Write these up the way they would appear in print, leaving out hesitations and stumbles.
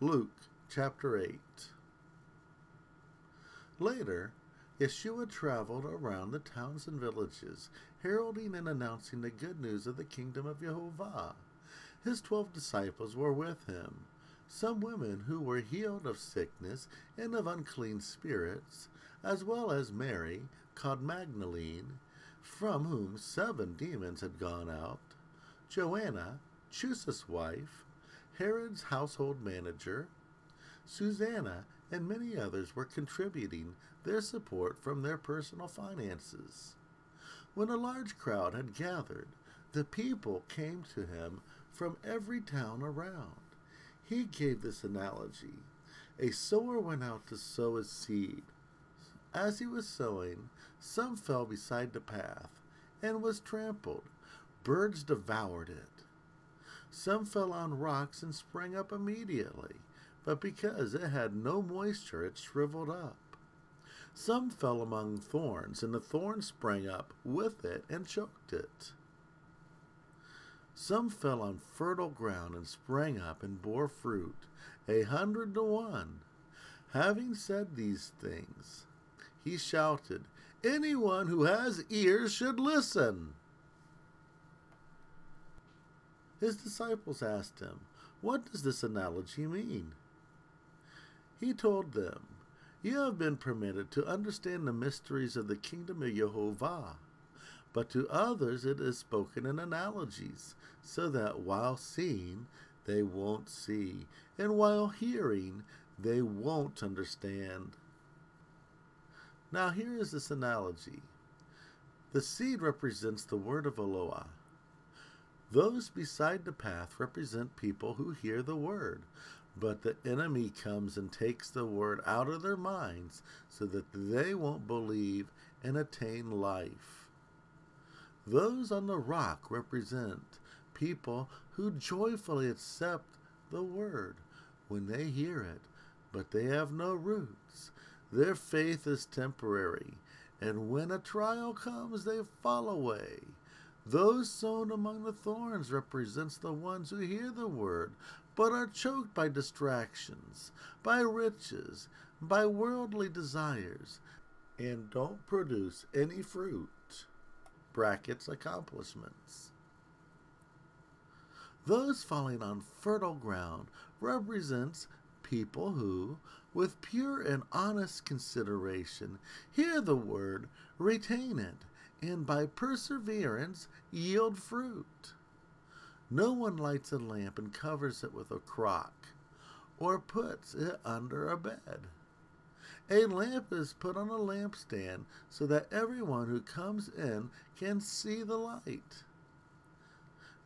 Luke chapter 8. Later, Yeshua traveled around the towns and villages, heralding and announcing the good news of the kingdom of Jehovah. His 12 disciples were with him, some women who were healed of sickness and of unclean spirits, as well as Mary, called Magdalene, from whom 7 demons had gone out, Joanna, Chus's wife, Herod's household manager, Susanna, and many others were contributing their support from their personal finances. When a large crowd had gathered, the people came to him from every town around. He gave this analogy. A sower went out to sow his seed. As he was sowing, some fell beside the path and was trampled. Birds devoured it. Some fell on rocks and sprang up immediately, but because it had no moisture, it shriveled up. Some fell among thorns, and the thorns sprang up with it and choked it. Some fell on fertile ground and sprang up and bore fruit, 100 to 1. Having said these things, he shouted, "Anyone who has ears should listen." His disciples asked him, "What does this analogy mean?" He told them, "You have been permitted to understand the mysteries of the kingdom of Jehovah, but to others it is spoken in analogies, so that while seeing they won't see, and while hearing they won't understand." Now here is this analogy. The seed represents the word of Eloah. Those beside the path represent people who hear the word, but the enemy comes and takes the word out of their minds so that they won't believe and attain life. Those on the rock represent people who joyfully accept the word when they hear it, but they have no roots. Their faith is temporary, and when a trial comes, they fall away. Those sown among the thorns represents the ones who hear the word, but are choked by distractions, by riches, by worldly desires, and don't produce any fruit. Brackets, accomplishments. Those falling on fertile ground represents people who, with pure and honest consideration, hear the word, retain it, and by perseverance yield fruit. No one lights a lamp and covers it with a crock, or puts it under a bed. A lamp is put on a lampstand so that everyone who comes in can see the light.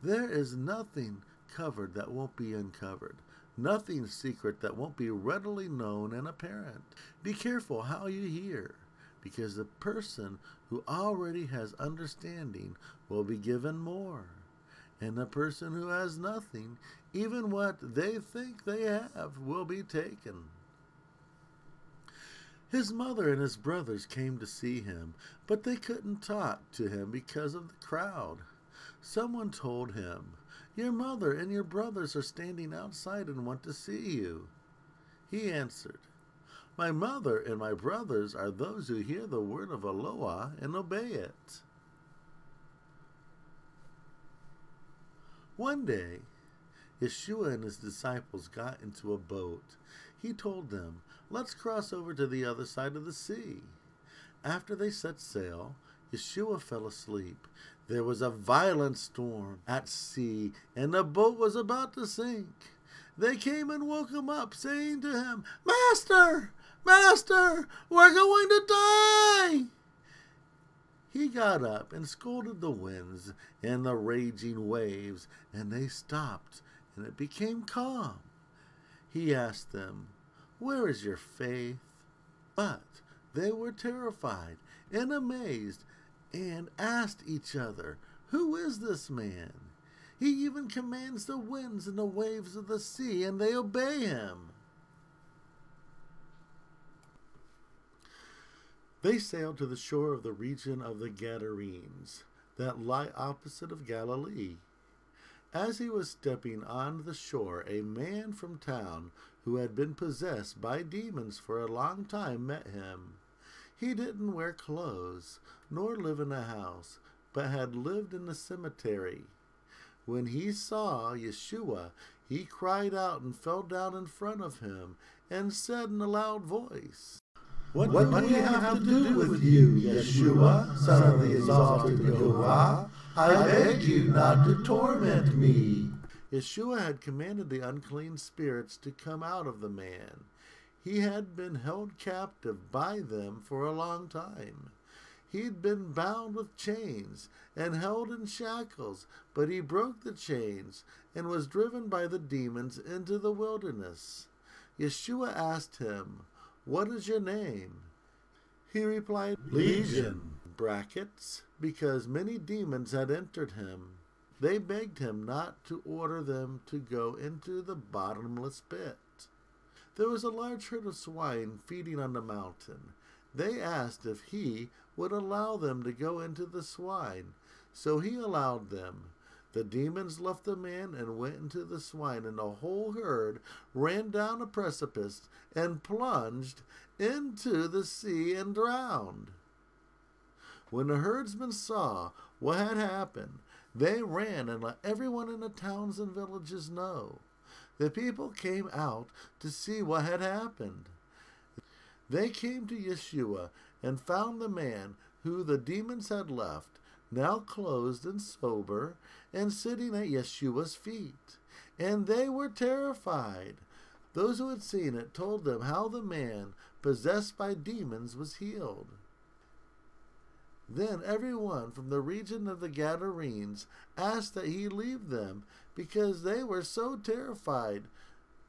There is nothing covered that won't be uncovered, nothing secret that won't be readily known and apparent. Be careful how you hear, because the person who already has understanding will be given more, and the person who has nothing, even what they think they have, will be taken. His mother and his brothers came to see him, but they couldn't talk to him because of the crowd. Someone told him, "Your mother and your brothers are standing outside and want to see you." He answered, "My mother and my brothers are those who hear the word of Eloah and obey it." One day, Yeshua and his disciples got into a boat. He told them, "Let's cross over to the other side of the sea." After they set sail, Yeshua fell asleep. There was a violent storm at sea, and the boat was about to sink. They came and woke him up, saying to him, "Master, Master, we're going to die." He got up and scolded the winds and the raging waves, and they stopped, and it became calm. He asked them, "Where is your faith?" But they were terrified and amazed and asked each other, "Who is this man? He even commands the winds and the waves of the sea, and they obey him." They sailed to the shore of the region of the Gadarenes that lie opposite of Galilee. As he was stepping on the shore, a man from town who had been possessed by demons for a long time met him. He didn't wear clothes, nor live in a house, but had lived in the cemetery. When he saw Yeshua, he cried out and fell down in front of him and said in a loud voice, What do we have to do with you, Yeshua, Son of the exalted Jehovah? I beg you not to torment me. Yeshua had commanded the unclean spirits to come out of the man. He had been held captive by them for a long time. He'd been bound with chains and held in shackles, but he broke the chains and was driven by the demons into the wilderness. Yeshua asked him, "What is your name?" He replied, Legion. Brackets, because many demons had entered him. They begged him not to order them to go into the bottomless pit. There was a large herd of swine feeding on the mountain. They asked if he would allow them to go into the swine, so he allowed them. The demons left the man and went into the swine, and the whole herd ran down a precipice and plunged into the sea and drowned. When the herdsmen saw what had happened, they ran and let everyone in the towns and villages know. The people came out to see what had happened. They came to Yeshua and found the man who the demons had left, now clothed and sober, and sitting at Yeshua's feet. And they were terrified. Those who had seen it told them how the man possessed by demons was healed. Then everyone from the region of the Gadarenes asked that he leave them, because they were so terrified.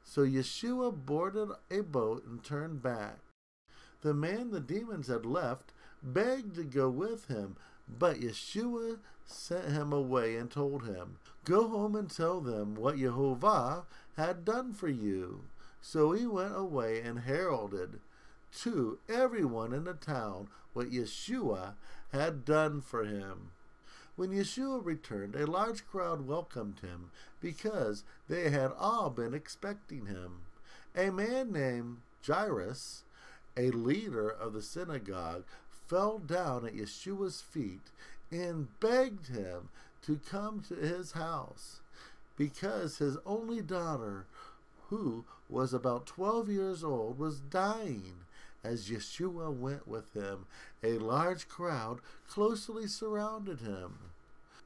So Yeshua boarded a boat and turned back. The man the demons had left begged to go with him, but Yeshua sent him away and told him, "Go home and tell them what Jehovah had done for you." So he went away and heralded to everyone in the town what Yeshua had done for him. When Yeshua returned, a large crowd welcomed him because they had all been expecting him. A man named Jairus, a leader of the synagogue, fell down at Yeshua's feet and begged him to come to his house because his only daughter, who was about 12 years old, was dying. As Yeshua went with him, a large crowd closely surrounded him.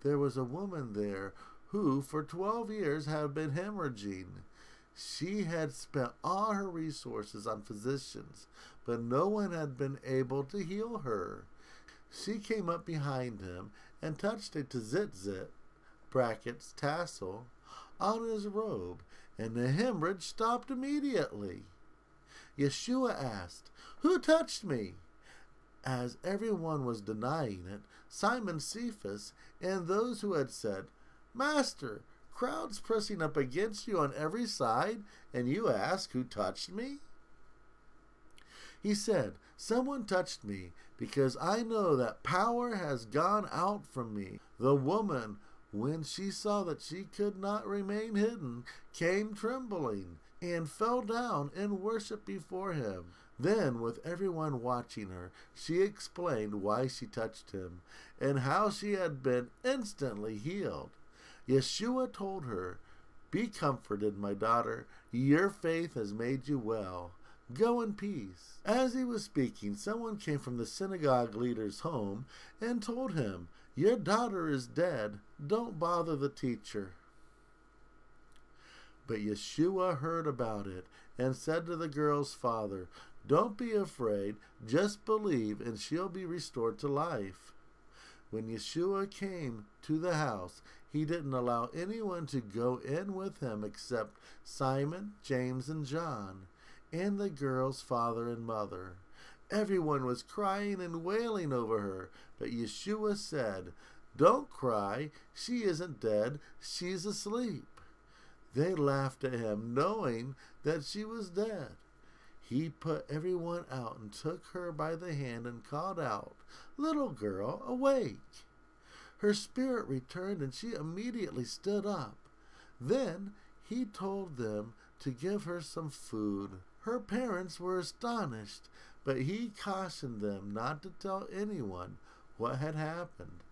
There was a woman there who for 12 years had been hemorrhaging. She had spent all her resources on physicians, but no one had been able to heal her. She came up behind him and touched a tzitzit, brackets, tassel, on his robe, and the hemorrhage stopped immediately. Yeshua asked, "Who touched me?" As everyone was denying it, Simon Cephas and those who had said, "Master, crowds pressing up against you on every side, and you ask, 'Who touched me?'" He said, "Someone touched me, because I know that power has gone out from me." The woman, when she saw that she could not remain hidden, came trembling and fell down and worshipped before him. Then, with everyone watching her, she explained why she touched him and how she had been instantly healed. Yeshua told her, "Be comforted, my daughter. Your faith has made you well. Go in peace." As he was speaking, someone came from the synagogue leader's home and told him, "Your daughter is dead. Don't bother the teacher." But Yeshua heard about it and said to the girl's father, "Don't be afraid, just believe and she'll be restored to life." When Yeshua came to the house, he didn't allow anyone to go in with him except Simon, James, and John, and the girl's father and mother. Everyone was crying and wailing over her, but Yeshua said, "Don't cry, she isn't dead, she's asleep." They laughed at him, knowing that she was dead. He put everyone out and took her by the hand and called out, "Little girl, awake!" Her spirit returned and she immediately stood up. Then he told them to give her some food. Her parents were astonished, but he cautioned them not to tell anyone what had happened.